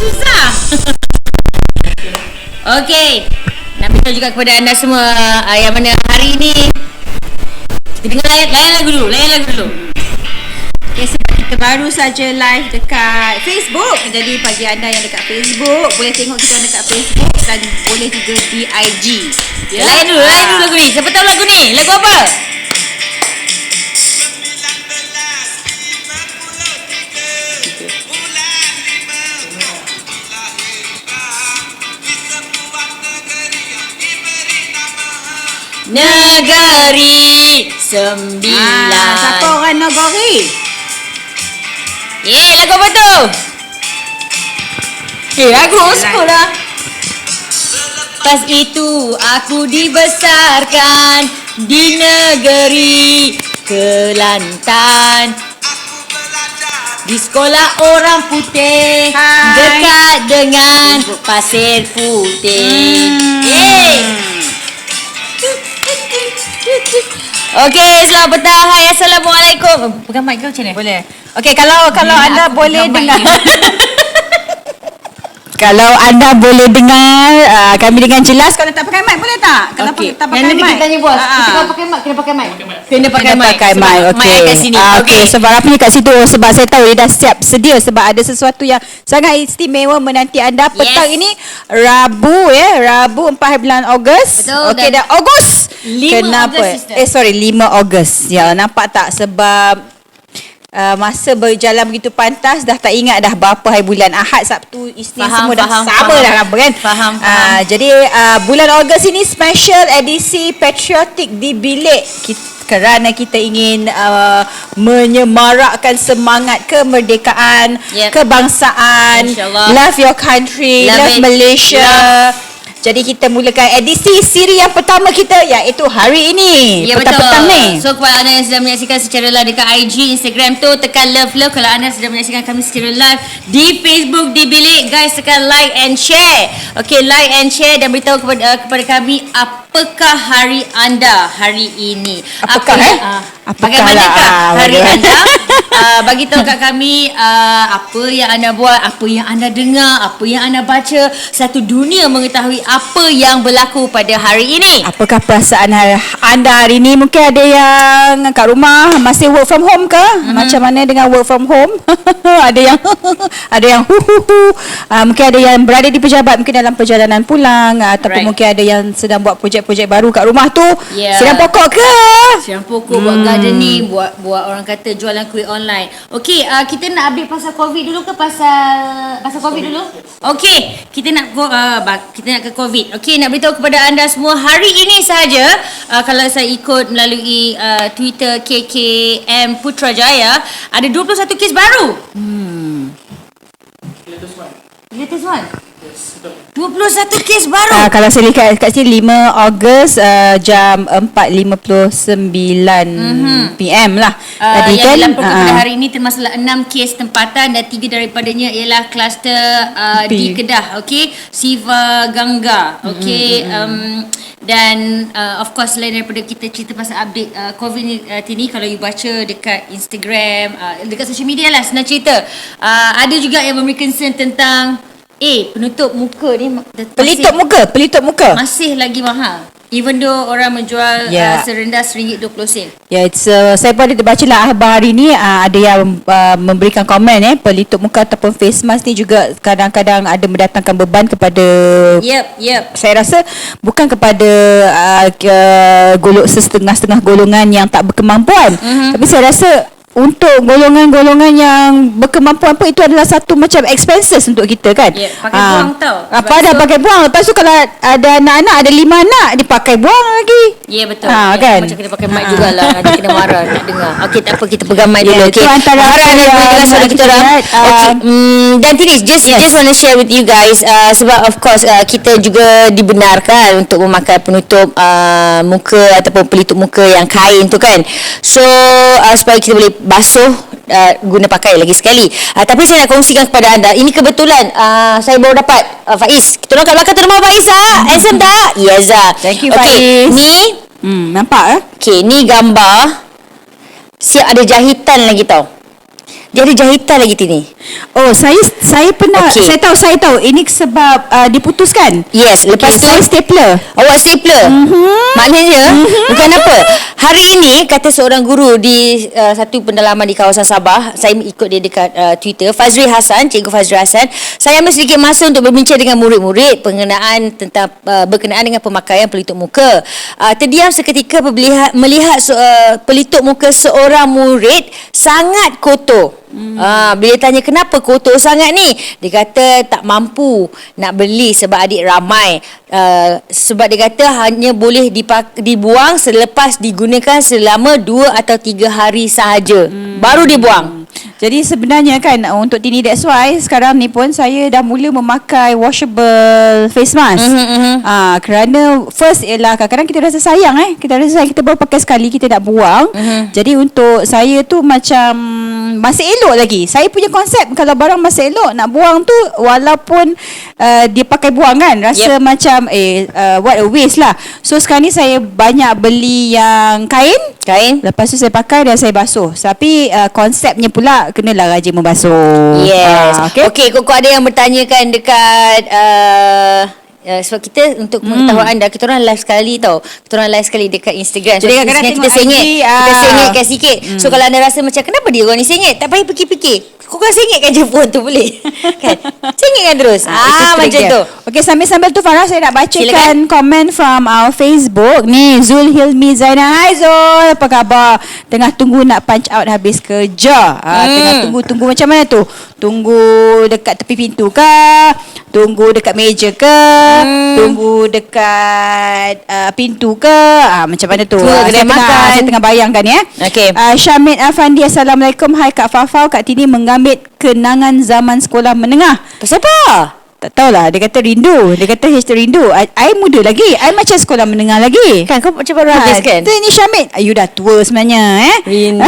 susah. Okey, nak beritahu juga kepada anda semua yang mana hari ini kita dengar layan lagu dulu. Okay, sebab kita baru saja live dekat Facebook. Jadi bagi anda yang dekat Facebook, boleh tengok kita dekat Facebook dan boleh juga di IG. Ya? Layan dulu lagu ni. Siapa tahu lagu ni? Lagu apa? Negeri Sembilan. Siapa orang Negeri? Lagu apa tu? Lagu old school lah. Pas itu aku dibesarkan di negeri Kelantan. Di sekolah orang putih, dekat dengan pasir putih. Okey, selamat petang. Hai, Assalamualaikum. Pegang mic kau macam mana? Boleh. Okey, kalau anda boleh dengar. Kalau anda boleh dengar kami dengan jelas. Kalau tak pakai mic boleh tak? Kalau tak pakai mic. Nanti kita tanya bos. Kita pakai mic, kena pakai mic. Kena pakai mic. Okey. Mic kat sini. Okey, sebab apa ni kat situ? Sebab saya tahu dia dah siap sedia sebab ada sesuatu yang sangat istimewa menanti anda petang ini Rabu Rabu 4 bulan Ogos. Okey, dah Ogos. 5 Ogos. 5 Ogos. Ya, nampak tak sebab masa berjalan begitu pantas, dah tak ingat dah berapa hari bulan. Ahad, Sabtu, Isnin semua dah sama dah lama kan. Faham. Jadi bulan Ogos ini special edisi patriotik di bilik kerana kita ingin menyemarakkan semangat kemerdekaan, kebangsaan, love your country, love Malaysia. Jadi kita mulakan edisi siri yang pertama kita, iaitu hari ini. Petang-petang ni. So kepada anda yang sedang menyaksikan secara live dekat IG, Instagram tu, tekan love. Kalau anda sedang menyaksikan kami secara live di Facebook, di bilik, guys, tekan like and share. Okay, like and share dan beritahu kepada kami apakah hari anda hari ini. Bagaimanakah hari anda? Bagi tahu kat kami apa yang anda buat, apa yang anda dengar, apa yang anda baca. Satu dunia mengetahui apa yang berlaku pada hari ini. Apakah perasaan anda hari ini? Mungkin ada yang kat rumah masih work from home ke? Macam mana dengan work from home? ada yang mungkin ada yang berada di pejabat, mungkin dalam perjalanan pulang, ataupun mungkin ada yang sedang buat projek-projek baru kat rumah tu. Siram pokok ke? Siram pokok, buat gardening, buat orang kata jualan kuih online. Okey, kita nak update pasal COVID dulu ke pasal COVID dulu? Okey, kita nak ke COVID. Okey, nak beritahu kepada anda semua hari ini sahaja, kalau saya ikut melalui Twitter KKM Putrajaya, ada 21 kes baru. Latest one. 21 kes baru. Kalau saya lihat kat sini 5 Ogos jam 4.59 PM lah. Tadi yang dilaporkan pada hari ini termasuklah 6 kes tempatan dan 3 daripadanya ialah kluster di Kedah. Okey, Siva Gangga. Okey, dan of course selain daripada kita cerita pasal update COVID ini, kalau you baca dekat Instagram, dekat social media lah, senang cerita, ada juga yang memberi concern tentang penutup muka ni, pelitup muka masih lagi mahal, even though orang menjual serendah RM1.20. Saya pun ada baca lah akhbar hari ni, ada yang memberikan komen pelitup muka ataupun face mask ni juga kadang-kadang ada mendatangkan beban kepada saya rasa bukan kepada setengah-setengah golongan yang tak berkemampuan, tapi saya rasa untuk golongan-golongan yang berkemampuan pun itu adalah satu macam expenses untuk kita kan. Pakai buang tau. Pakai buang. Lepas tu kalau ada anak-anak, ada 5 anak, dipakai buang lagi. Betul. Kan? Macam kena pakai mic jugalah. Nanti kena marah, tak dengar. Okey, tak apa, kita pegang mic dulu. Okey. Itu antara soalan kita orang. Dan Tiris, just want to share with you guys, sebab of course kita juga dibenarkan untuk memakai penutup muka ataupun pelitup muka yang kain tu kan. So supaya kita boleh basuh, guna pakai lagi sekali. Tapi saya nak kongsikan kepada anda, ini kebetulan saya baru dapat Faiz. Kita orang kat belakang tu nama Faiz handsome tak? Yes. Thank you Faiz. Ni nampak Okay, ni gambar siap ada jahitan lagi tau. Dia ada jahitan lagi Tini. Oh, saya pernah, Okey. saya tahu. Ini sebab diputuskan. Yes, lepas tu Saya stapler. awak stapler. Maknanya bukan apa. Hari ini kata seorang guru di satu pendalaman di kawasan Sabah, saya ikut dia dekat Twitter, Fazri Hassan, Cikgu Fazri Hassan, saya ambil sedikit masa untuk berbincang dengan murid-murid berkenaan dengan pemakaian pelitup muka. Terdiam seketika melihat pelitup muka seorang murid sangat kotor. Bila tanya kenapa kotor sangat ni, dia kata tak mampu nak beli sebab adik ramai. Sebab dia kata hanya boleh dibuang selepas digunakan selama 2 atau 3 hari sahaja, baru dibuang. Jadi sebenarnya kan untuk Tini, that's why sekarang ni pun saya dah mula memakai washable face mask. Kerana first ialah kadang-kadang kita rasa sayang kita baru pakai sekali, kita nak buang. Jadi untuk saya tu macam masih elok lagi. Saya punya konsep kalau barang masih elok nak buang tu, walaupun dia pakai buang kan, rasa macam what a waste lah. So sekarang ni saya banyak beli yang kain. Lepas tu saya pakai dan saya basuh. Tapi konsepnya pula kenalah rajin membasuh. Yes. Okay. Kok ada yang bertanya kan dekat sebab kita untuk pengetahuan anda, kita orang live sekali tau. Kita orang live sekali dekat Instagram. So, jadi kadang-kadang kita sengit. Kita sengitkan sikit. So kalau anda rasa macam kenapa dia orang ni sengit, tak payah fikir-fikir. Korang sengitkan je phone tu boleh. Kan? Sengitkan terus. Macam tu. Okay, sambil-sambil tu Farah, saya nak bacakan komen from our Facebook. Ni Zul Hilmi Zainal. Hai Zul, apa khabar? Tengah tunggu nak punch out habis kerja. Tengah tunggu macam mana tu? Tunggu dekat tepi pintu ke? Tunggu dekat meja ke? Tunggu dekat pintu ke? Macam mana tu? Saya tengah bayangkan ya. Okay. Syamid Afandi, Assalamualaikum. Hai Kak Fafau, Kak Tini mengambil kenangan zaman sekolah menengah. Pasal apa? Tak tahulah, dia kata rindu. Dia kata hashtag rindu. I muda lagi. I macam sekolah menengah lagi. Kan kau macam baru habis kan? Tu ini Syamid. You dah tua sebenarnya Rindu.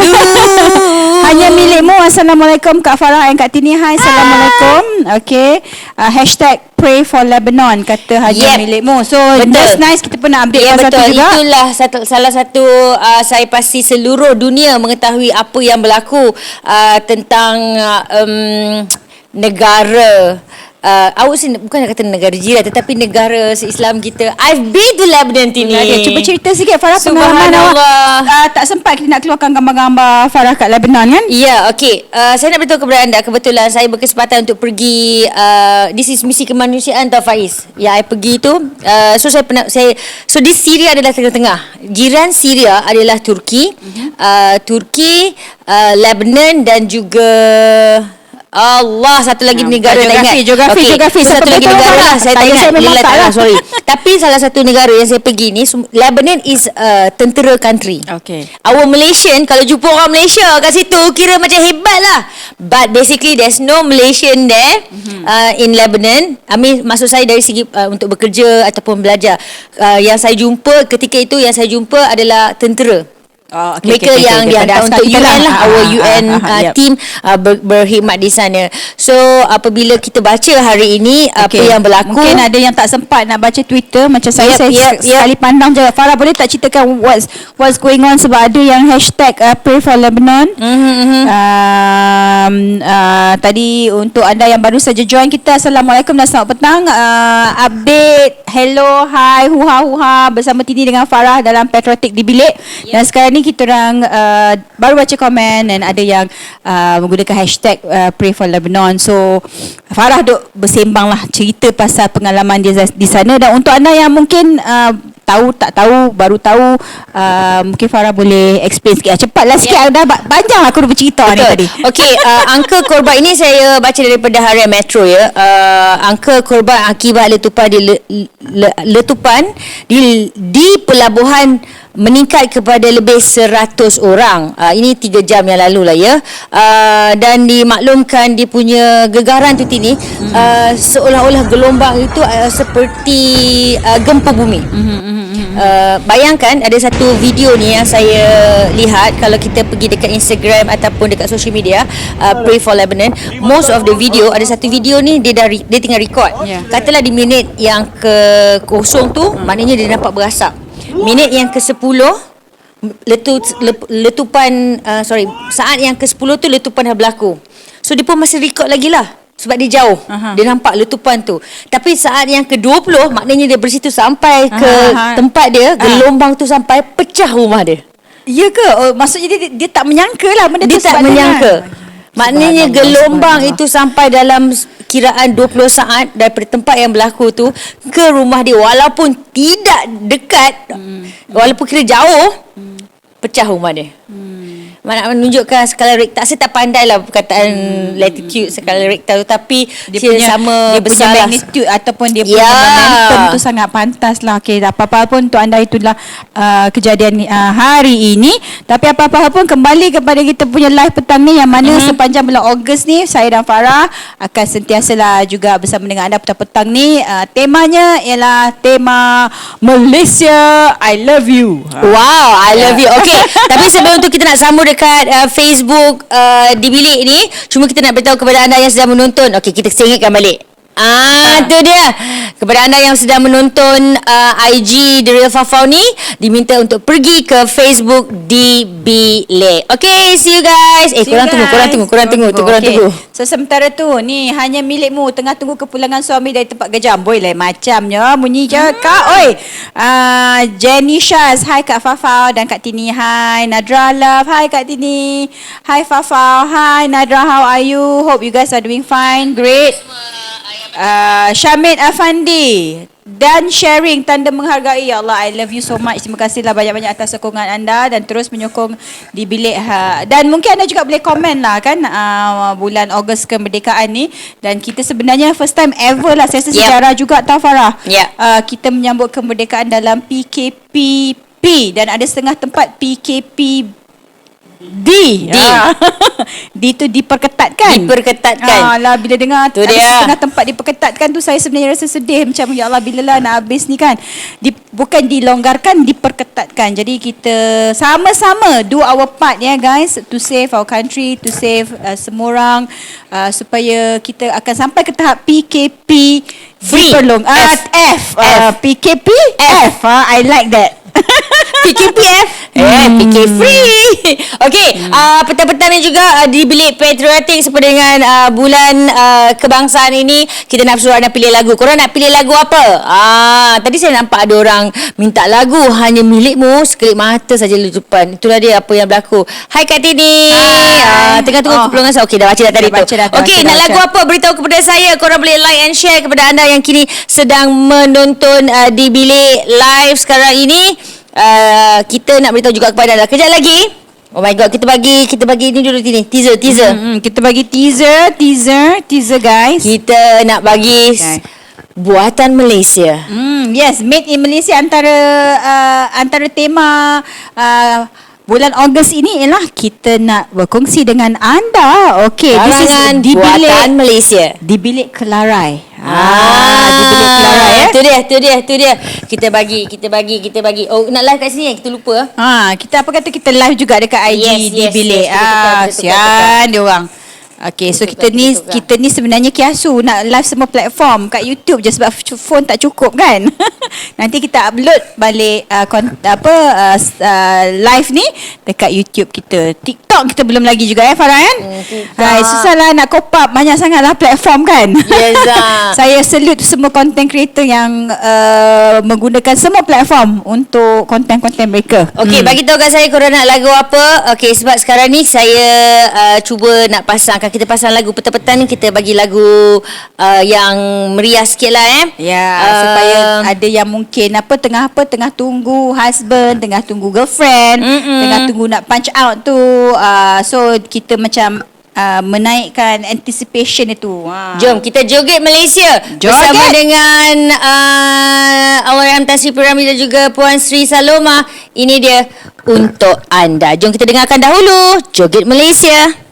Hanya milikmu. Assalamualaikum Kak Farah dan Kak Tini. Hai, Assalamualaikum. Okay. Hashtag pray for Lebanon, kata hanya milikmu. So that's nice, kita pun nak update pasal tu juga. Itulah salah satu saya pasti seluruh dunia mengetahui apa yang berlaku tentang negara I would say, bukan nak kata negara jiran, tetapi negara se-Islam kita. I've been to Lebanon, Tini. Okay, cuba cerita sikit Farah, pengalaman awak. Tak sempat kita nak keluarkan gambar-gambar Farah kat Lebanon kan? Ya, okey. Saya nak beritahu kepada anda, kebetulan saya berkesempatan untuk pergi this is misi kemanusiaan tau Faiz. Ya, I pergi tu. So di Syria adalah tengah-tengah. Jiran Syria adalah Turki. Turki, Lebanon dan juga Allah, satu lagi negara tak ingat. Geografi. Satu lagi negara lah, saya tak ingat. Sorry. Tapi salah satu negara yang saya pergi ni, Lebanon is tentera country. Okay. Our Malaysian, kalau jumpa orang Malaysia kat situ, kira macam hebat lah. But basically there's no Malaysian there in Lebanon. I mean, maksud saya dari segi untuk bekerja ataupun belajar. Yang saya jumpa ketika itu, adalah tentera. Mereka yang dihantar untuk UN lah, our UN team berkhidmat di sana. So apabila kita baca hari ini apa yang berlaku, mungkin ada yang tak sempat nak baca Twitter macam saya. Sekali pandang je. Farah, boleh tak ceritakan what's going on, sebab ada yang hashtag pray for Lebanon. Tadi untuk anda yang baru saja join kita, Assalamualaikum dan selamat petang. Update, hello, hi, huha bersama Tini dengan Farah dalam Patriotic di bilik. Dan sekarang ni kita orang baru baca komen dan ada yang menggunakan hashtag pray for Lebanon. So Farah duk bersembang lah, cerita pasal pengalaman dia di sana. Dan untuk anda yang mungkin baru tahu, mungkin Farah boleh explain sikit. Cepatlah sikit, dah panjang aku dah bercerita ni tadi. Okey, angka korban ini saya baca daripada Harian Metro ya. Angka korban akibat letupan di pelabuhan meningkat kepada lebih 100 orang. Ini 3 jam yang lalu lah ya. Dan dimaklumkan dia punya gegaran tu Tini, seolah-olah gelombang itu seperti gempa bumi. Bayangkan ada satu video ni yang saya lihat. Kalau kita pergi dekat Instagram ataupun dekat social media, Pray for Lebanon, most of the video, ada satu video ni dia tengah record. Katalah di minit yang ke 0 tu, maknanya dia nampak berasap. Minit yang ke 10 letupan saat yang ke-10 tu letupan dah berlaku. So dia pun masih record lagi lah. Sebab dia jauh. Dia nampak letupan tu. Tapi saat yang ke-20, maknanya dia bersitu sampai ke tempat dia, gelombang tu sampai pecah rumah dia. Ya ke? Oh, maksudnya dia tak menyangka lah benda Dia tu. tak menyangka. Maknanya gelombang Subhanallah. itu sampai dalam kiraan 20 saat daripada tempat yang berlaku tu ke rumah dia. Walaupun tidak dekat, walaupun kira jauh, pecah rumah dia. Nak menunjukkan skala Richter. Saya tak pandai lah perkataan latitude skala Richter tu, tapi dia punya sama dia besar punya lah. magnitude ataupun dia punya momentum tu sangat pantas lah. Okay, apa-apa pun untuk anda itulah kejadian hari ini. Tapi apa-apa pun kembali kepada kita punya live petang ni, yang mana sepanjang bulan Ogos ni saya dan Farah akan sentiasalah juga bersama dengan anda petang-petang ni. Temanya ialah tema Malaysia I Love You. Wow, I love you. Okay, tapi sebelum tu kita nak sambung dekat Facebook di bilik ni. Cuma kita nak beritahu kepada anda yang sedang menonton. Okay, kita singkatkan balik. Tu dia. Kepada anda yang sedang menonton IG The Real Fafau ni, diminta untuk pergi ke Facebook di bilik. Okay, see you guys. Korang tunggu. So sementara tu ni hanya milikmu, tengah tunggu kepulangan suami dari tempat kerja. Boy lain macamnya bunyi cakap. Oi. Jenny Shaz, hi Kak Fafau dan Kak Tini. Hi Nadra Love. Hi Kak Tini. Hi Fafau. Hi Nadra, how are you? Hope you guys are doing fine. Great. Syamid Afandi dan sharing tanda menghargai. Ya Allah, I love you so much. Terima kasihlah banyak-banyak atas sokongan anda dan terus menyokong di bilik. Dan mungkin anda juga boleh komen lah kan, bulan Ogos kemerdekaan ni. Dan kita sebenarnya first time ever lah, saya rasa sejarah juga tau Farah. Kita menyambut kemerdekaan dalam PKPP dan ada setengah tempat PKP D. D tu diperketatkan. Lah bila dengar tu setengah tempat diperketatkan tu, saya sebenarnya rasa sedih. Macam ya Allah, bila lah nak habis ni kan. Bukan dilonggarkan, diperketatkan. Jadi kita sama-sama do our part ya guys, to save our country, to save semua orang, supaya kita akan sampai ke tahap PKP diperlong. F. PKP F. I like that. PKPF PK free. Okay, petang-petang ni juga di bilik patriotik seperti dengan bulan kebangsaan ini, kita nak suruh anda pilih lagu. Korang nak pilih lagu apa? Tadi saya nampak ada orang minta lagu Hanya Milikmu, Sekelip Mata Saja Letupan. Itulah dia apa yang berlaku. Hai Kak Tini. Tengah tunggu kepulangan saya. Okay, dah baca dah tadi tu. Okay, nak lagu apa? Beritahu kepada saya. Korang boleh like and share kepada anda yang kini sedang menonton di bilik live sekarang ini. Kita nak beritahu juga kepada anda. Kejap lagi, oh my god, kita bagi ini dulu sini. Teaser. Kita bagi teaser guys. Kita nak bagi buatan Malaysia. Yes, made in Malaysia. Antara tema bulan Ogos ini ialah kita nak berkongsi dengan anda. Okay, this is di buatan Malaysia. Di bilik Kelarai. Di bilik Kelarai. Itu dia. Kita bagi. Oh, nak live kat sini kita lupa. Kita apa kata kita live juga dekat IG di bilik. Sian dia orang. Okay, so kita ni sebenarnya kiasu nak live semua platform kat YouTube je sebab phone tak cukup kan. Nanti kita upload balik live ni dekat YouTube kita. TikTok kita belum lagi juga Farah kan? Susahlah nak cope up, banyak sangatlah platform kan. Yes. Saya salute semua content creator yang menggunakan semua platform untuk konten-konten mereka. Okay, bagi tahu kat saya korang nak lagu apa. Okay, sebab sekarang ni saya cuba nak pasangkan, kita pasang lagu petang-petang ni, kita bagi lagu yang meriah sikit lah supaya ada yang mungkin tengah tunggu husband, tengah tunggu girlfriend, tengah tunggu nak punch out tu, so kita macam menaikkan anticipation itu. Jom kita joget Malaysia bersama dengan Allahyarham Tan Sri P. Ramlee dan juga Puan Sri Saloma. Ini dia untuk anda. Jom kita dengarkan dahulu joget Malaysia.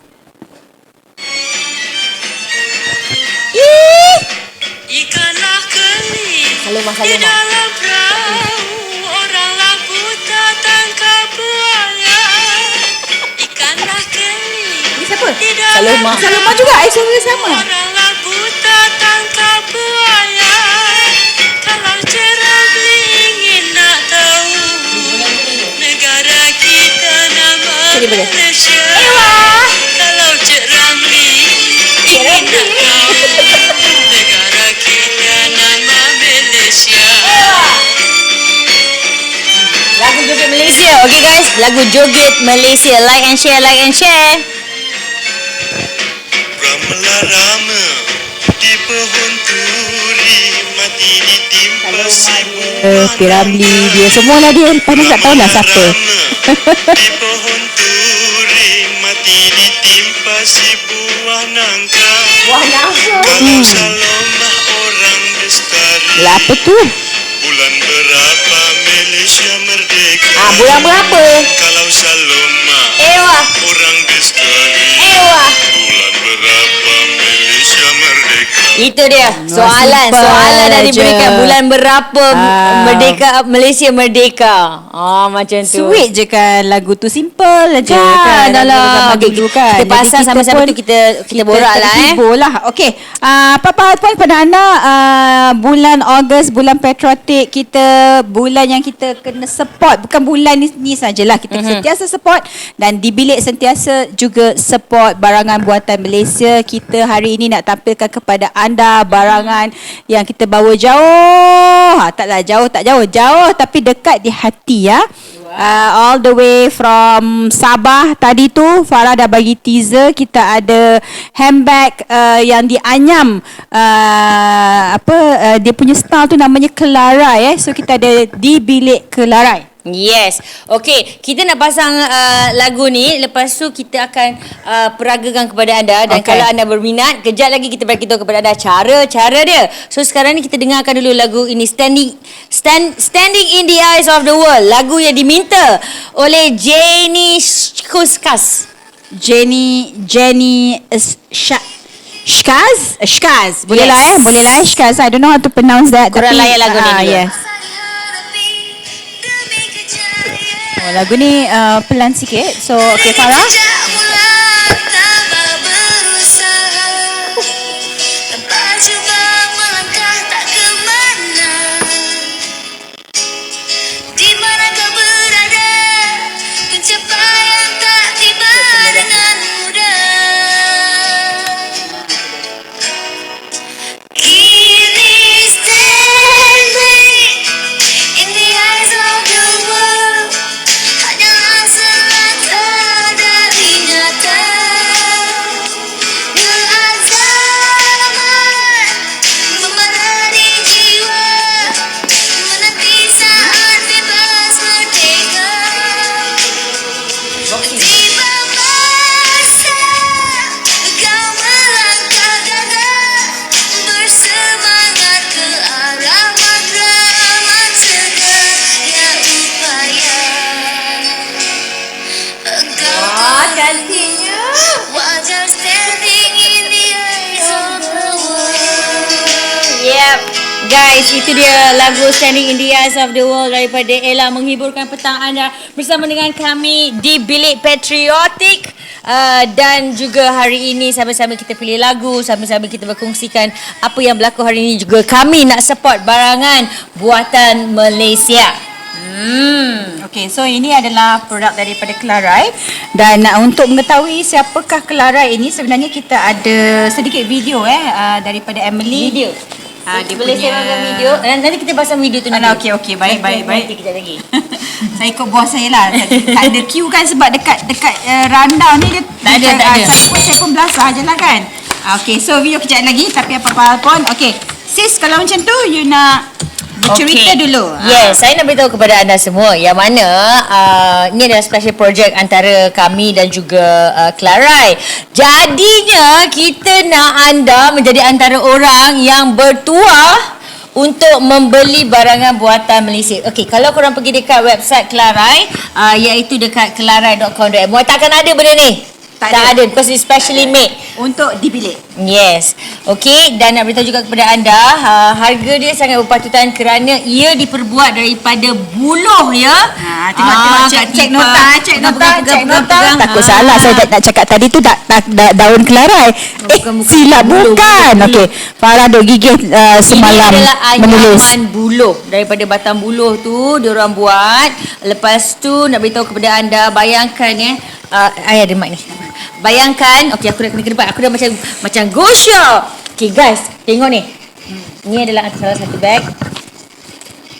Ikanlah keli Saloma. di dalam perahu, oranglah buta tangkap buaya. Ikanlah keli di dalam Saloma juga suara sama. oranglah buta tangkap buaya. Kalau cerah ingin nak tahu negara kita lagu Joget Malaysia. Like and share, like and share. Rama-rama di pohon turi, mati ditimpa si Piramli dia semualah dia. Lepas tak tahu lah siapa. di pohon turi, mati ditimpa si buah nangka. Kalau Salomah orang bestari, Lah apa tu? bulan berapa Malaysia merdeka? Bulan berapa? Kalau Salomah Ewa. orang bestari, Ewa. bulan berapa Malaysia merdeka? Itu dia. Soalan dah aja. diberikan. Bulan berapa Ah. Malaysia merdeka? Macam tu. Sweet je kan. Lagu tu simple aja Kan, kan. dalam Zaman dulu kan. kita pasang Jadi sama-sama pun tu kita borak lah terhibur lah. Okey. Apa-apa pun pada anda, bulan Ogos, bulan patriotik kita, bulan yang kita kena support. Bukan bulan ni sajalah. Kita sentiasa support dan di bilik sentiasa juga support barangan buatan Malaysia. Kita hari ini nak tampilkan kepada anda barangan yang kita bawa jauh. Taklah jauh tapi dekat di hati ya. All the way from Sabah. Tadi tu Farah dah bagi teaser. Kita ada handbag yang dianyam dia punya style tu namanya Kelarai. So kita ada di bilik Kelarai. Yes. Okey, kita nak pasang lagu ni. Lepas tu kita akan peragakan kepada anda. Dan Okay. kalau anda berminat, kejap lagi kita beritahu kepada anda cara dia. So sekarang ni kita dengarkan dulu lagu ini, Standing in the Eyes of the World. Lagu yang diminta oleh Jenny Kuskas. Jenny Shkaz. Boleh Yes. lah Shkaz. I don't know how to pronounce that. Korang layan lagu ni dulu. Yes. Lagu ni pelan sikit. So okay Farah. Guys, itu dia lagu Standing in the Eyes of the World daripada Ella, menghiburkan petang anda bersama dengan kami di Bilik Patriotik. Dan juga hari ini sama-sama kita pilih lagu, sama-sama kita berkongsikan apa yang berlaku hari ini. Juga kami nak support barangan buatan Malaysia. Okay, so ini adalah produk daripada Kelarai. Dan untuk mengetahui siapakah Kelarai ini, sebenarnya kita ada sedikit video daripada Emily. Video. Dia Boleh punya sewakan video. Nanti kita pasang video tu nanti. Okey, baik. Nanti kejap lagi. Saya ikut bos saya lah. Tak ada queue kan sebab dekat rundown ni dia Tak ada. Saya pun belasah je lah kan. Okey, so video kejap lagi. Tapi apa-apa pun. Okey, sis kalau macam tu you nak bercerita dulu. Yes, saya nak beritahu kepada anda semua yang mana ini adalah special project antara kami dan juga Kelarai. Jadinya kita nak anda menjadi antara orang yang bertuah untuk membeli barangan buatan Malaysia. Okey, kalau korang pergi dekat website Kelarai, iaitu dekat kelarai.com.my, takkan ada benda ni. Tak ada because it's specially made untuk di bilik. Yes. Okey, dan nak beritahu juga kepada anda, harga dia sangat berpatutan kerana ia diperbuat daripada buluh ya. Tengok cek nota. Takut salah saya nak cakap tadi tu daun Kelarai. Silap bukan. Okey, Farah duk gigih semalam ini adalah menulis. anyaman buluh. Daripada batang buluh tu diorang buat. Lepas tu nak beritahu kepada anda, bayangkan ayah ada mic ni. Bayangkan, okey aku dah kena ke depan. Aku dah macam go shop. Okey guys, tengok ni. Ni adalah salah satu bag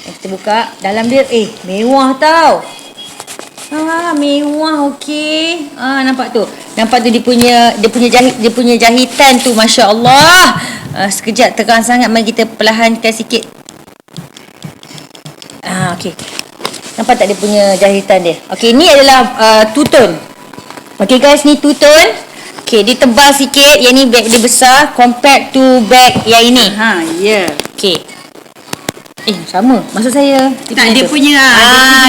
yang kita buka. Dalam dia mewah tau. Mewah, okey. Nampak tu. Nampak tu dia punya jahitan tu, masya-Allah. Sekejap tekan sangat, mari kita perlahankan sikit. Okey. Nampak tak dia punya jahitan dia? Okey, ni adalah two-tone. Okey guys, ni two-tone. Okey, dia tebal sikit, yang ni bag dia besar compared to bag yang ini. Ya. Okey. Sama. Maksud saya Tak, dia punya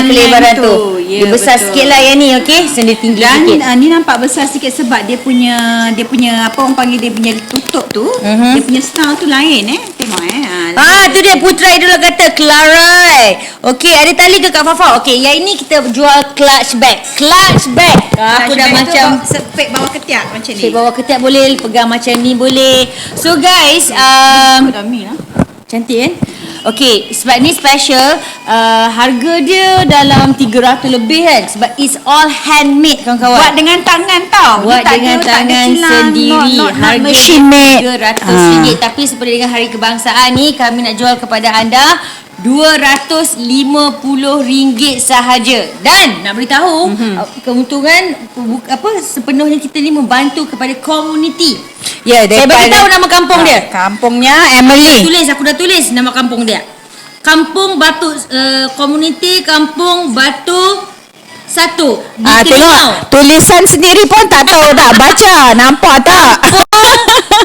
kelebaran length tu. Ya, Dia besar betul. sikit lah yang ni, okey. Dia tinggi Dan sikit. ni nampak besar sikit sebab dia punya apa orang panggil, dia punya tutup tu, dia punya style tu lain tengok Tu dia Putra Idol kata Clarai. Okey, ada tali ke Kak Fafa? Okey, yang ini kita jual clutch bag. Clutch bag. Aku dah macam sepek bawah ketiak macam ni. Cik bawa ketiak boleh, pegang macam ni boleh. So guys, cantik kan? Okey, sebab ni special, harga dia dalam 300 lebih kan, sebab it's all handmade kawan-kawan. Buat dengan tangan tau. Buat dengan tangan sendiri. Harga Harga machine made. RM300. Tapi seperti dengan Hari Kebangsaan ni, kami nak jual kepada anda RM250 sahaja. Dan nak beritahu, keuntungan sepenuhnya kita ni membantu kepada komuniti. Ya, Saya beritahu nama kampung dia. Kampungnya Emily. Aku dah tulis nama kampung dia. Kampung Batu, komuniti Kampung Batu 1 di Tengok tulisan sendiri pun tak tahu tak baca. Nampak tak?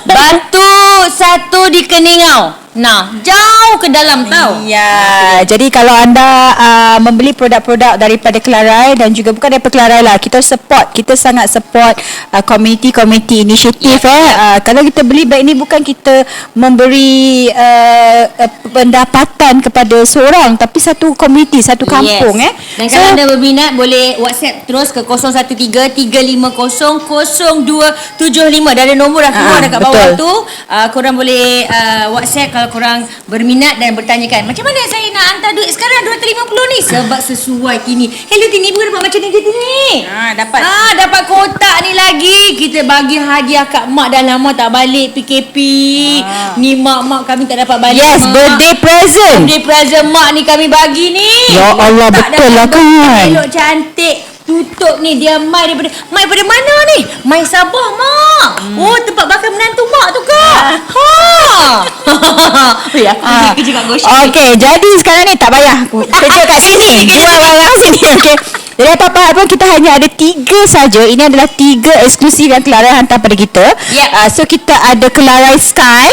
Batu 1 di Keningau. Nah, jauh ke dalam tau. Ya, jadi kalau anda membeli produk-produk daripada Clarai dan juga bukan daripada Clarai lah, kita sangat support community initiative. Kalau kita beli beg ni bukan kita memberi pendapatan kepada seorang, tapi satu community, satu kampung. Dan kalau anda berminat boleh WhatsApp terus ke 013-350-0275. Dah ada nombor dah keluar dekat bawah tu. Korang boleh WhatsApp kalau korang berminat dan bertanyakan, macam mana saya nak hantar duit sekarang 250 ni, sebab sesuai Tini. Hello Tini, bukan dapat macam ni Tini. Dapat kotak ni lagi. Kita bagi hadiah kat mak, dah lama tak balik PKP. Ni mak kami tak dapat balik. Yes, birthday present mak ni kami bagi ni. Ya Allah, betul lah kan. Elok cantik. Tutup ni dia mai daripada mana ni? Mai Sabah mak. Tempat bakar menantu mak tu ke? Ya, aku kerja kat Goshen. Okey, jadi sekarang ni tak payah kerja kat sini. Jual barang sini. Okey. Jadi apa-apa pun kita hanya ada 3 saja. Ini adalah 3 eksklusif yang Clarai hantar pada kita. So kita ada Clarai Sky.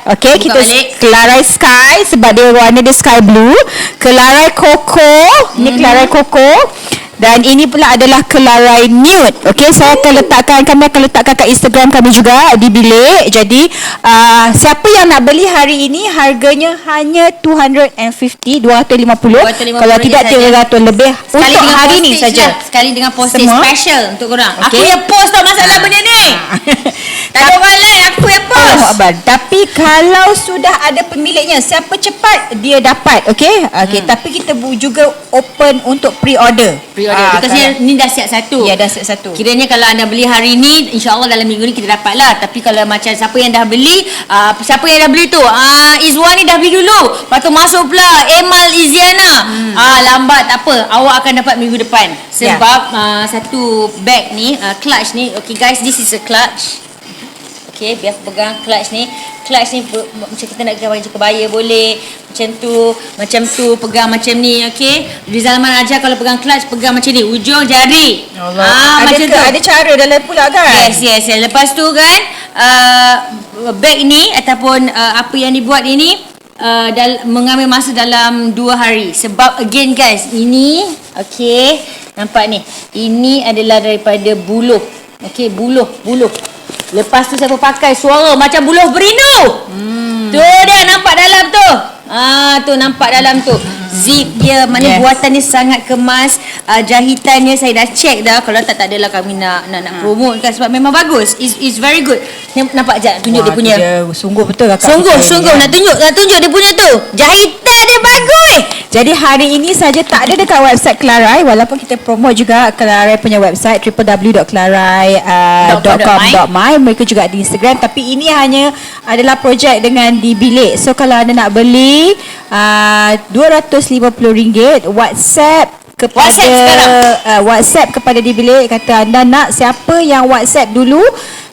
Okey, kita Clarai Sky sebab dia warna dia sky blue. Clarai Coco. Ni Clarai Coco. Dan ini pula adalah Clarai Nude. Okey, kami akan letakkan kat Instagram kami juga di bilik. Jadi siapa yang nak beli hari ini, harganya hanya 250. Kalau tidak 300 lebih sekali untuk hari ini saja. Sekali dengan postage special untuk korang. Okay. Aku yang post tau masalah benda ni. Tak ada orang lain, aku yang post. Tapi kalau sudah ada pemiliknya, siapa cepat dia dapat. Okey. Tapi kita juga open untuk pre-order. Because ni dah siap satu. Ya, dah siap satu. Kiranya kalau anda beli hari ni, insya-Allah dalam minggu ni kita dapat lah. Tapi kalau macam siapa yang dah beli, tu Izwan ni dah beli dulu. Lepas tu masuk pula Emal Iziana. Lambat tak apa, awak akan dapat minggu depan. Sebab satu bag ni, clutch ni. Okay guys, this is a clutch. Okay, biar aku pegang clutch ni. Clutch ni macam kita nak baju kebaya boleh. Macam tu pegang macam ni. Okay, Rizal Man ajar kalau pegang clutch, pegang macam ni, ujung jari. Macam tu. Ada cara dalam pula kan? Yes. Lepas tu kan, bag ni ataupun apa yang dibuat ini mengambil masa dalam 2 hari. Sebab again guys, ini okay, nampak ni, ini adalah daripada buluh. Okay, buluh. Lepas tu siapa pakai, suara macam buluh berindu. Tu dia nampak dalam tu. Tu nampak dalam tu. Zip dia, mana buatan dia sangat kemas. Jahitannya saya dah check dah. Kalau tak adalah kami nak promote kan, sebab memang bagus. It's very good. Nampak je tunjuk dia punya. Sungguh betul lah. Sungguh nak tunjuk dia punya tu. Jahitan dia bagus. Jadi hari ini saja tak ada dekat website Clarai, walaupun kita promote juga Clarai punya website www.clarai.com.my. Mereka juga di Instagram, tapi ini hanya adalah projek dengan di bilik. So kalau anda nak beli RM250, WhatsApp kepada WhatsApp sekarang. WhatsApp kepada di bilik, kata anda nak siapa yang WhatsApp dulu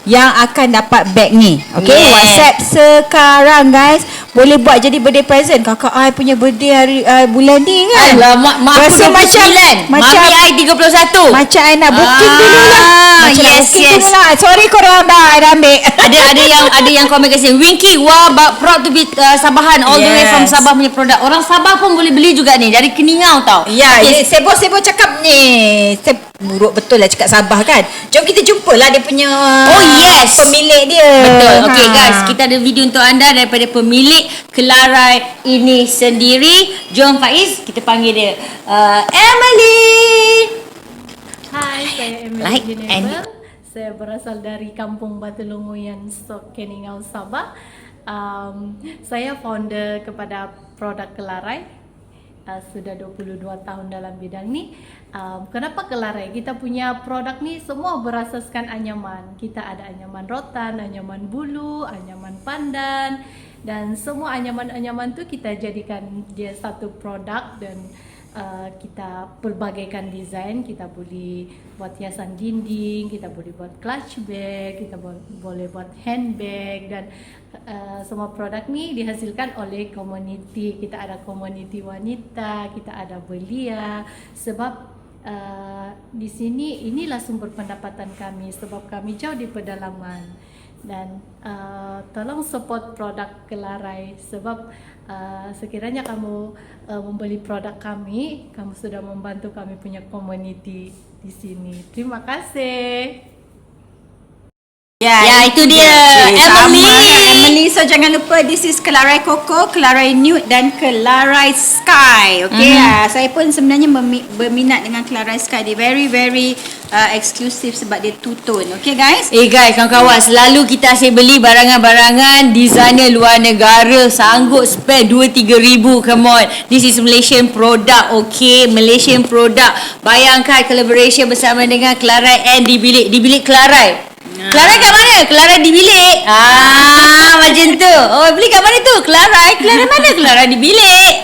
yang akan dapat bag ni. Okey, Yeah. WhatsApp sekarang guys. Boleh buat jadi birthday present. Kakak I punya birthday hari bulan ni kan. Alamak, mak aku Rasa 29. Mami I 31. macam I nak booking dulu lah. Macam nak yes, booking yes. dulu lah. Sorry korang dah I dah ambil. Ada yang komen kat sini. Winky, wah, proud to be Sabahan, all the way Yes. from Sabah punya produk. Orang Sabah pun boleh beli juga ni, dari Keningau tau. Ya, Okay, sebo-sebo cakap ni. Buruk betul lah cakap Sabah kan. Jom kita jumpalah dia punya Oh, yes. pemilik dia. betul. Okay Ha. guys, kita ada video untuk anda daripada pemilik Kelarai ini sendiri. Jom Faiz, kita panggil dia Emily. Hai, saya Emily Like Genebel. Saya berasal dari Kampung Batu Longoyan, Stok Keningau, Sabah. Saya founder kepada produk Kelarai. Sudah 22 tahun dalam bidang ni. Kenapa Kelarai? Kita punya produk ni semua berasaskan anyaman. Kita ada anyaman rotan, anyaman bulu, anyaman pandan, dan semua anyaman-anyaman tu kita jadikan dia satu produk, dan kita pelbagaikan design. Kita boleh buat hiasan dinding, kita boleh buat clutch bag, kita boleh buat handbag, dan semua produk ni dihasilkan oleh komuniti. Kita ada komuniti wanita, kita ada belia, sebab di sini inilah sumber pendapatan kami, sebab kami jauh di pedalaman. Dan tolong support produk Kelarai, sebab sekiranya kamu membeli produk kami, kamu sudah membantu kami punya komuniti di sini. Terima kasih. Ya, itu dia Sama Emily. kan, Emily. So jangan lupa, this is Kelarai Coco, Kelarai Nude dan Kelarai Sky. Okay, saya pun sebenarnya berminat dengan Kelarai Sky. Dia very very exclusive sebab dia two tone. Okay guys. Guys, kawan-kawan, selalu kita asyik beli barangan-barangan designer luar negara, sanggup spend 2-3 ribu. Come on, this is Malaysian product. Okay, Malaysian product. Bayangkan collaboration bersama dengan Kelarai and di bilik Kelarai. Kelarai kat mana? Kelarai di bilik. Macam tu. Oh, beli kat mana tu? Kelarai mana? Kelarai di bilik.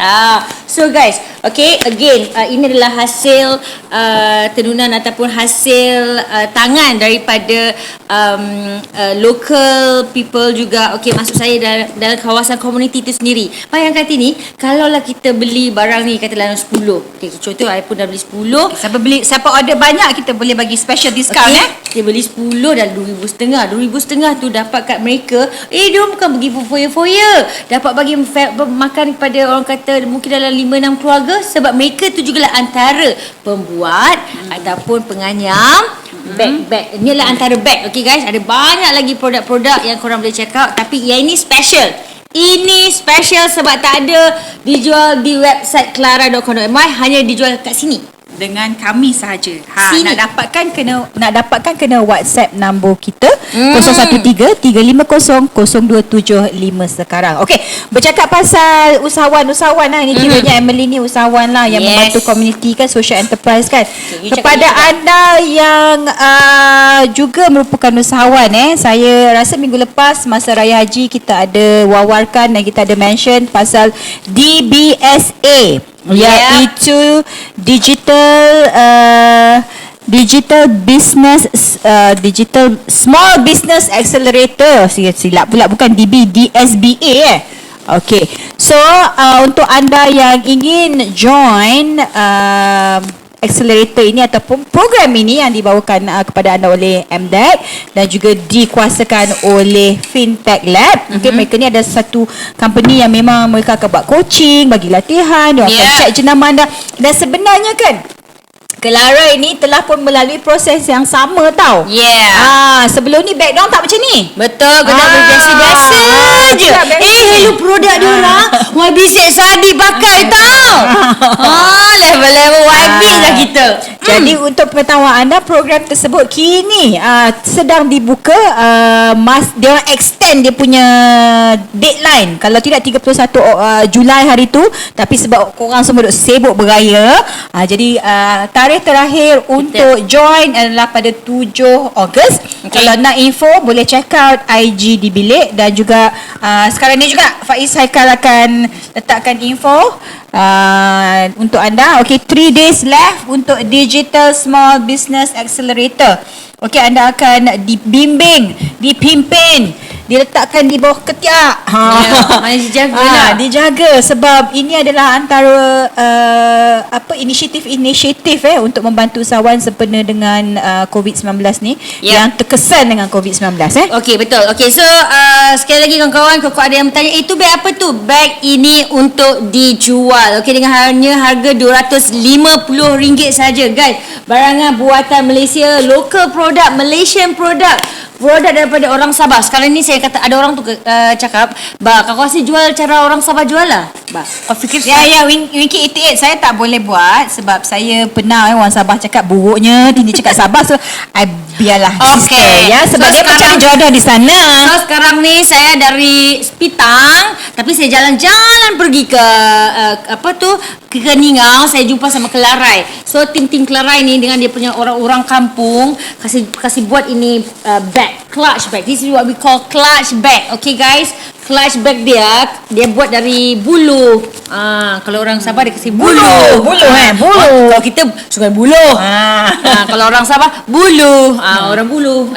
So guys, okay, again, ini adalah hasil tenunan ataupun hasil tangan daripada local people juga. Okay, maksud saya dalam kawasan komuniti itu sendiri. Bayangkan ini, kalaulah kita beli barang ni katalah 10. Okay, contoh I pun dah beli 10. Siapa order banyak, kita boleh bagi special discount. Dia beli 10 dan 2,500. 2,500 tu dapat kat mereka. Dia bukan pergi foya-foya. Dapat bagi makan kepada orang kata mungkin dalam 5-6 keluarga, sebab mereka tu jugalah antara pembuat ataupun penganyam bag. Ni adalah antara bag. Okay guys, ada banyak lagi produk-produk yang korang boleh check out, tapi yang ini special. Ini special sebab tak ada dijual di website kelarai.com.my, hanya dijual kat sini. Dengan kami sahaja. Sini. Nak dapatkan kena WhatsApp nombor kita 013-350-0275 sekarang. Okey, bercakap pasal usahawan-usahawan lah. Ini kiranya Emily ni usahawan lah yang membantu komuniti kan, social enterprise kan. Okay, Kepada anda yang juga merupakan usahawan, saya rasa minggu lepas masa Raya Haji kita ada wawarkan dan kita ada mention pasal DBSA. Iaitu Digital Small Business Accelerator. Silap pula, bukan DSBA. Okay, so untuk anda yang ingin join accelerator ini ataupun program ini yang dibawakan kepada anda oleh MDEC dan juga dikuasakan oleh Fintech Lab. Okay, mereka ni ada satu company yang memang mereka akan buat coaching, bagi latihan, dia akan check jenama anda. Dan sebenarnya kan, Kelarai ni telah pun melalui proses yang sama tau. Sebelum ni background tak macam ni. Betul, kena biasa-biasa je. Hello produk dia orang YB Sadi pakai tau. Level-level YB lah kita. Jadi untuk pengetahuan anda, program tersebut kini sedang dibuka. Dia orang extend dia punya deadline. Kalau tidak 31 Julai hari tu, tapi sebab korang semua duk sibuk beraya, jadi tarikh terakhir untuk join adalah pada 7 Ogos. Kalau nak info boleh check out IG di bilik, dan juga sekarang ni juga Faiz Haikal akan letakkan info untuk anda. Okay, 3 days left untuk Digital Small Business Accelerator. Okay, anda akan dibimbing, dipimpin, diletakkan di bawah ketiak. Dijaga sebab ini adalah antara inisiatif untuk membantu usahawan sempena dengan COVID-19 ni yang terkesan dengan COVID-19 Okey, betul. Okey, so sekali lagi kawan-kawan, kalau ada yang bertanya, itu beg apa tu? Beg ini untuk dijual. Okey, dengan hanya harga RM250 saja, guys. Barangan buatan Malaysia, local product, Malaysian product, produk daripada orang Sabah. Sekarang ni saya kata ada orang tu cakap, kau rasa jual cara orang Sabah jual lah. Kau fikir Winky 88, saya tak boleh buat sebab saya pernah orang Sabah cakap buruknya, dia cakap Sabah, so biarlah okey ya, sebab dia mencari jodoh di sana. So sekarang ni saya dari Sepitang, tapi saya jalan-jalan pergi ke ke Keningau, saya jumpa sama Kelarai. So tim Kelarai ni dengan dia punya orang-orang kampung kasih buat ini bag, clutch bag. This is what we call clutch bag. Okay guys, clutch bag dia buat dari bulu. Kalau orang Sabah dia kasi bulu. Bulu. Kalau kita Sungai Buloh. Kalau orang Sabah bulu. Orang bulu.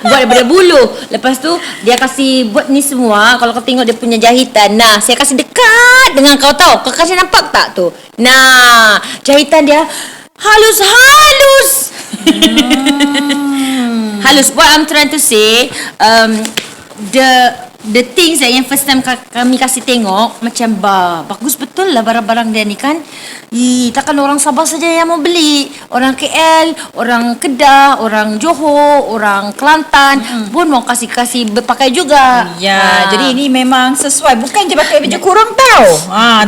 Buat daripada bulu. Lepas tu dia kasi buat ni semua. Kalau kau tengok dia punya jahitan. Nah, saya kasi dekat dengan kau tahu. Kau kasi nampak tak tu? Nah, jahitan dia halus. Halus. What I'm trying to say, the things yang first time kami kasih tengok macam bagus betul lah barang-barang dia ni kan. Takkan orang Sabah saja yang mau beli. Orang KL, orang Kedah, orang Johor, orang Kelantan pun mau kasih berpakai juga. Jadi ini memang sesuai. Bukan je pakai baju kurung tau.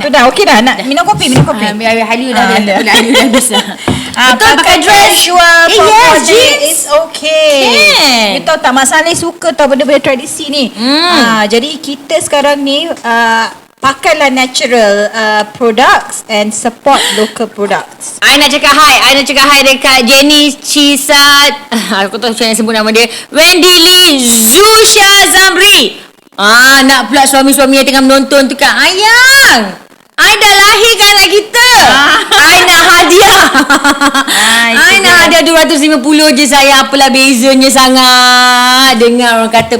Tu dah okey dah. Nak minum kopi. Halu dah bisa. Betul, pakai dress casual for jeans is okay. You tahu tak, Mak Saleh suka tau benda-benda tradisi ni. Jadi kita sekarang ni pakailah natural products and support local products. I nak cakap hi dekat Jenny Cisat. Aku tahu macam mana sebut nama dia. Wendy Lee Zusha Zamri. Nak pula suami-suami yang tengah menonton tu kan. Ayang, I dah lahirkan anak kita. I nak hadiah. I nak hadiah 250 je saya. Apalah bezanya sangat. Dengar orang kata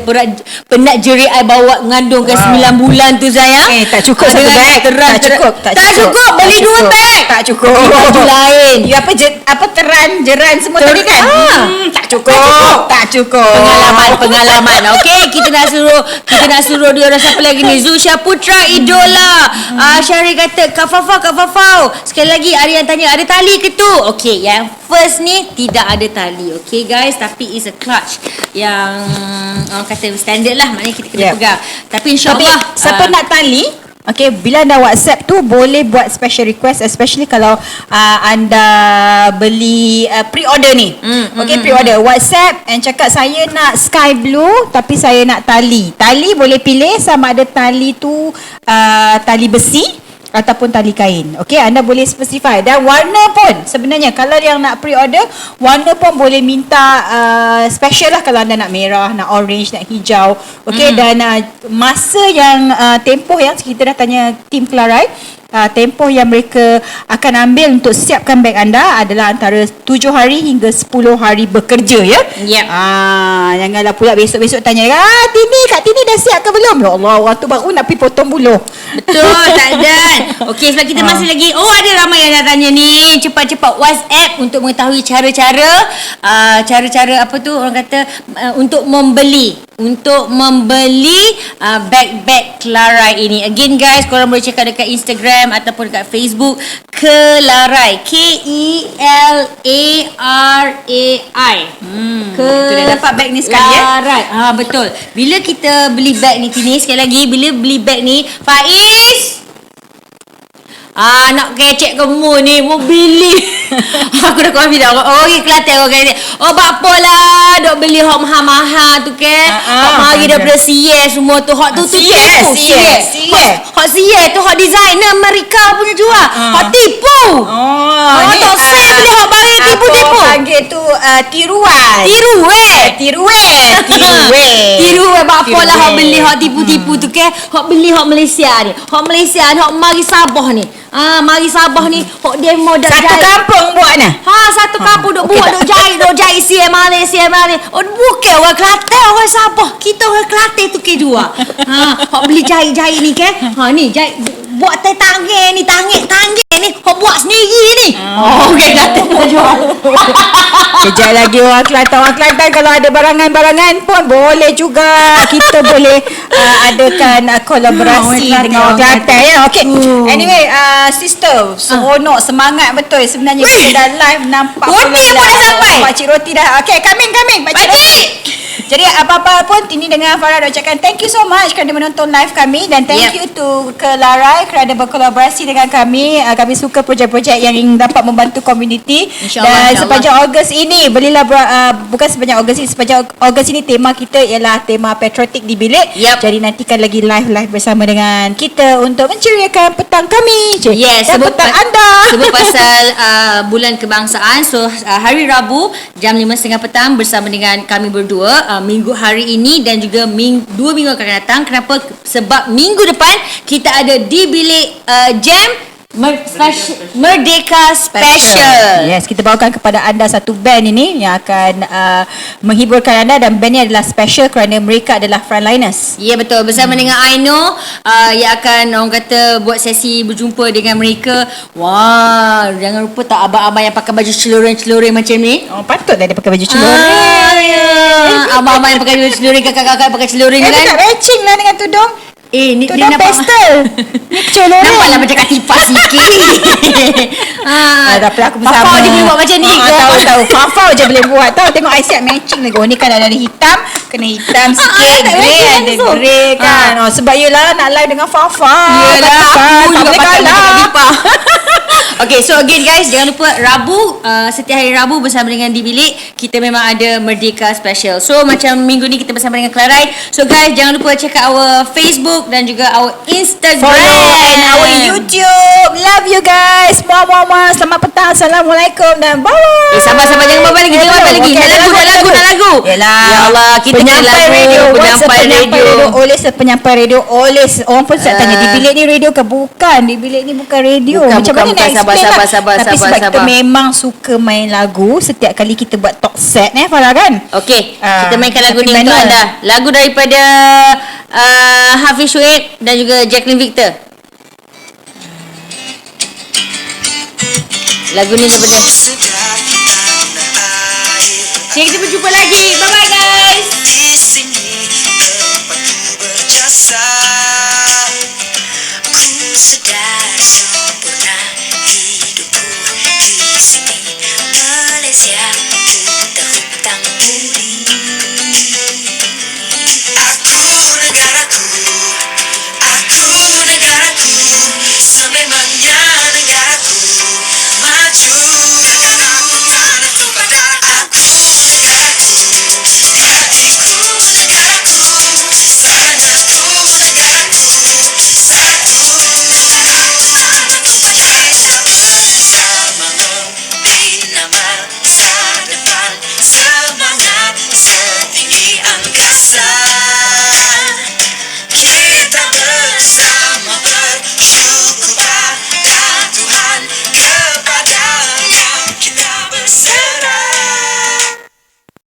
penat jerit I bawa mengandung ke 9 bulan tu saya. Tak cukup satu beg. Tak cukup. Beli 2 beg. Tak cukup. Baju lain. Apa jeran semua tadi kan? Tak cukup. Pengalaman. Okey, kita nak suruh dia orang siapa lagi ni? Zusha Putra Idola. Syahri kata Kak Fafau. Sekali lagi ada yang tanya ada tali ke tu? Okey, yang first ni tidak ada tali. Okey guys, tapi is a clutch yang orang kata standard lah, maknanya kita kena pegang. Tapi insyaAllah siapa nak tali, okay, bila anda WhatsApp tu boleh buat special request, especially kalau anda beli pre-order ni. Pre-order WhatsApp and cakap saya nak sky blue tapi saya nak tali. Tali boleh pilih sama ada tali tu tali besi ataupun tali kain. Okey, anda boleh specify. Dan warna pun sebenarnya kalau yang nak pre-order, warna pun boleh minta special lah. Kalau anda nak merah, nak orange, nak hijau. Okey, dan masa yang tempoh yang kita dah tanya tim Kelarai, tempoh yang mereka akan ambil untuk siapkan beg anda adalah antara 7 hari hingga 10 hari bekerja ya. Janganlah pula besok-besok tanya, Kak Tini dah siap ke belum? Ya Allah, waktu baru nak pergi potong buluh. Betul, tak ada. Okey, sebab kita masih lagi. Ada ramai yang dah tanya ni. Cepat-cepat WhatsApp untuk mengetahui cara-cara apa tu orang kata untuk membeli beg Kelarai ini. Again guys, korang boleh check out dekat Instagram ataupun dekat Facebook Kelarai, Kelarai. Itu dah dapat beg ni sekali Kelarai. Betul. Bila kita beli beg ni Tini, sekali lagi bila beli beg ni Faiz, Nak kecek kamu ni, mau beli. Aku dah confident. Orang Kelantan orang kata, oh bapalah dok beli hok mahal-mahal tu ke. Hok mari daripada CS semua tu. Hok tu tipu. Hok CS tu hok designer Amerika punya jual. Hok tipu. Ni, tak saya beli hok barang tipu-tipu. Apa panggil tu tiruan. Tiru bapalah hok beli hok tipu-tipu tu ke. Hok beli hok Malaysia ni. Hok Malaysia ni hok mari Sabah ni. Mari Sabah ni hok demo dak Satu kampung buat nah. Satu kampung duk buat duk jahit siapa ni. Oh bukan orang Kelantan, orang Sabah. Kita orang Kelantan tu ke jual. Hok beli jahit ni ke. Ni jahit buat tangan ni hok buat sendiri ni. Okey Kelantan jual. Kejap lagi orang Kelantan kalau ada barangan-barangan pun boleh juga. Kita boleh adakan kolaborasi dengan orang Kelantan ya. Okey. Anyway, sister, seronok, semangat betul sebenarnya kita dah live nampak Roti pun dah sampai. Pakcik Roti dah. Okey, coming Pakcik. Jadi apa-apa pun Tini dengan Farah ucapkan thank you so much kerana menonton live kami dan thank you to Kelarai kerana berkolaborasi dengan kami. Kami suka projek-projek yang dapat membantu komuniti. Dan sepanjang Ogos ini belilah bukan sepanjang Ogos ini, sepanjang Ogos ini tema kita ialah tema patriotik di bilik. Jadi nantikan lagi live bersama dengan kita untuk menceriakan petang kami. Yes, dan petang anda. Sebut pasal bulan kebangsaan. So hari Rabu jam 5.30 petang bersama dengan kami berdua. Minggu hari ini dan juga 2 minggu akan datang. Kenapa? Sebab minggu depan kita ada di bilik Jam Merdeka Special. Yes, kita bawakan kepada anda satu band ini yang akan menghiburkan anda dan band ini adalah special kerana mereka adalah frontliners. Ya betul, bersama dengan Aino yang akan orang kata buat sesi berjumpa dengan mereka. Wah, jangan lupa tak abang-abang yang pakai baju celuring-celuring macam ni. Oh, patutlah dia pakai baju celuring. Abang-abang yang pakai baju celuring, kakak-kakak pakai celuring kan. Tak matching lah dengan tudung. Ni tudung nampak pastel. Ni celuring. Nampaklah macam katipas sikit. Tapi aku bersama. Fafau je boleh buat macam ni ke? Tahu. Fafau je boleh buat. Tahu tengok I siap matching lagi. Oh ni kan ada hitam, kena hitam sikit, grey ada grey kan. Sebab yelah nak live dengan Fafau. Yelah, aku tak boleh kalah. Okay, so again guys, jangan lupa Rabu, setiap hari Rabu bersama dengan Di Bilik, kita memang ada Merdeka Special. So macam minggu ni kita bersama dengan Kelarai. So guys, jangan lupa check out our Facebook dan juga our Instagram. Follow and our YouTube. Love you guys. Muah. Selamat petang. Assalamualaikum dan bye. Sabar-sabar, jangan bye lagi. Jangan bye lagi. Nak lagu. Yelah. Ya Allah, kita penyampai radio. Oleh penyampai radio. Orang pun saya tanya, Di Bilik ni radio ke? Bukan. Di Bilik ni bukan radio. Macam mana nak explain? Sabar. Tapi sebab kita memang suka main lagu setiap kali kita buat talk set Farah kan. Okey, kita mainkan lagu ni untuk anda. Lagu daripada Hafiz Shuib dan juga Jacqueline Victor. Lagu ni daripada kita berjumpa lagi. Bye bye guys. Di sini tempatku berjasa.